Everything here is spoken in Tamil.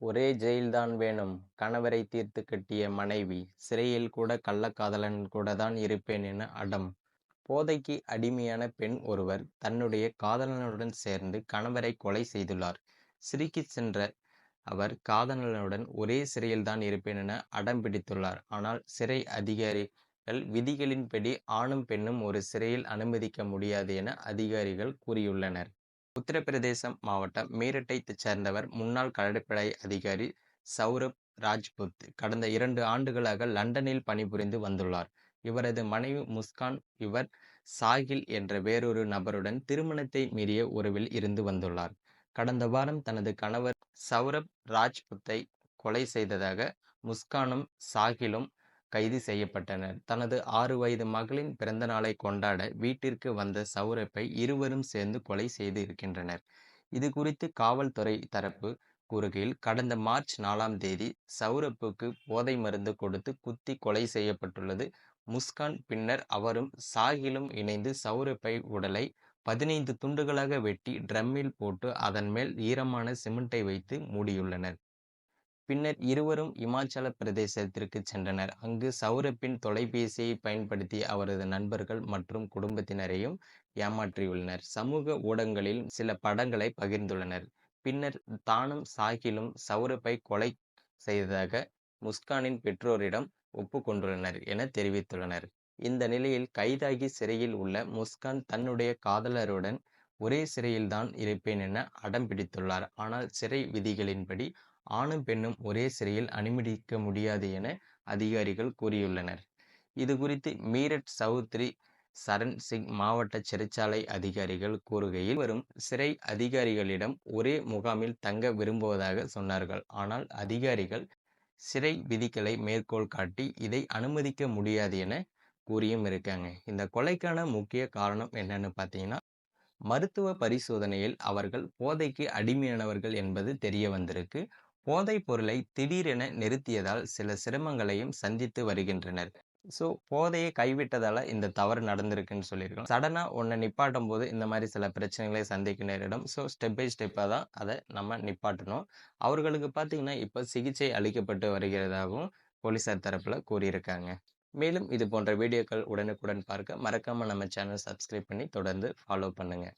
ஒரே ஜெயில் தான் வேணும். கணவரை தீர்த்து கட்டிய மனைவி. சிறையில் கூட கள்ளக்காதலன் கூட தான் இருப்பேன் என அடம். போதைக்கு அடிமையான பெண் ஒருவர் தன்னுடைய காதலனுடன் சேர்ந்து கணவரை கொலை செய்துள்ளார். சிறைக்குச் சென்ற அவர் காதலனுடன் ஒரே சிறையில் தான் இருப்பேன் என அடம் பிடித்துள்ளார். ஆனால் சிறை அதிகாரிகள் விதிகளின்படி ஆணும் பெண்ணும் ஒரு சிறையில் அனுமதிக்க முடியாது என அதிகாரிகள் கூறியுள்ளனர். உத்தரப்பிரதேசம் மாவட்டம் மீரட்டைச் சேர்ந்தவர் முன்னாள் கடற்படை அதிகாரி சௌரப் ராஜ்புத் கடந்த 2 ஆண்டுகளாக லண்டனில் பணிபுரிந்து வந்துள்ளார். இவரது மனைவி முஸ்கான் இவர் சாகில் என்ற வேறொரு நபருடன் திருமணத்தை மீறிய உறவில் இருந்து வந்துள்ளார். கடந்த வாரம் தனது கணவர் சௌரப் ராஜ்புத்தை கொலை செய்ததாக முஸ்கானும் சாகிலும் கைது செய்யப்பட்டனர். தனது 6 வயது மகளின் பிறந்த நாளை கொண்டாட வீட்டிற்கு வந்த சௌரப்பை இருவரும் சேர்ந்து கொலை செய்து இருக்கின்றனர். இது குறித்து காவல்துறை தரப்பு கூறுகையில், கடந்த மார்ச் 4ஆம் தேதி சௌரப்புக்கு போதை மருந்து கொடுத்து குத்தி கொலை செய்யப்பட்டுள்ளது. முஸ்கான் பின்னர் அவரும் சாகிலும் இணைந்து சௌரப்பை உடலை 15 துண்டுகளாக வெட்டி ட்ரம்மில் போட்டு அதன் மேல் ஈரமான சிமெண்டை வைத்து மூடியுள்ளனர். பின்னர் இருவரும் இமாச்சல பிரதேசத்திற்கு சென்றனர். அங்கு சௌரப்பின் தொலைபேசியை பயன்படுத்தி அவரது நண்பர்கள் மற்றும் குடும்பத்தினரையும் ஏமாற்றியுள்ளனர். சமூக ஊடகங்களில் சில படங்களை பகிர்ந்துள்ளனர். பின்னர் தானும் சாகிலும் சௌரப்பை கொலை செய்ததாக முஸ்கானின் பெற்றோரிடம் ஒப்புக்கொண்டுள்ளனர் என தெரிவித்துள்ளனர். இந்த நிலையில் கைதாகி சிறையில் உள்ள முஸ்கான் தன்னுடைய காதலருடன் ஒரே சிறையில்தான் இருப்பேன் என அடம் பிடித்துள்ளார். ஆனால் சிறை விதிகளின்படி ஆணும் பெண்ணும் ஒரே சிறையில் அனுமதிக்க முடியாது என அதிகாரிகள் கூறியுள்ளனர். இது குறித்து மீரட் சவுத்ரி சரண் சிங் மாவட்ட சிறைச்சாலை அதிகாரிகள் கூறுகையில், வரும் சிறை அதிகாரிகளிடம் ஒரே முகாமில் தங்க விரும்புவதாக சொன்னார்கள். ஆனால் அதிகாரிகள் சிறை விதிகளை மேற்கோள் காட்டி இதை அனுமதிக்க முடியாது என கூறியும் இருக்காங்க. இந்த கொலைக்கான முக்கிய காரணம் என்னன்னு பார்த்தீங்கன்னா, மருத்துவ பரிசோதனையில் அவர்கள் போதைக்கு அடிமையானவர்கள் என்பது தெரிய வந்திருக்கு. போதைப் பொருளை திடீரென நிறுத்தியதால் சில சிரமங்களையும் சந்தித்து வருகின்றனர். ஸோ போதையை கைவிட்டதால இந்த தவறு நடந்திருக்குன்னு சொல்லியிருக்கலாம். சடனா ஒன்றை நிப்பாட்டும் போது இந்த மாதிரி சில பிரச்சனைகளை சந்திக்க நேரிடும். ஸோ ஸ்டெப் பை ஸ்டெப்பாக தான் அதை நம்ம நிப்பாட்டணும். அவர்களுக்கு பார்த்தீங்கன்னா இப்போ சிகிச்சை அளிக்கப்பட்டு வருகிறதாகவும் போலீசார் தரப்பில் கூறியிருக்காங்க. மேலும் இது போன்ற வீடியோக்கள் உடனுக்குடன் பார்க்க மறக்காம நம்ம சேனல் சப்ஸ்கிரைப் பண்ணி தொடர்ந்து ஃபாலோ பண்ணுங்க.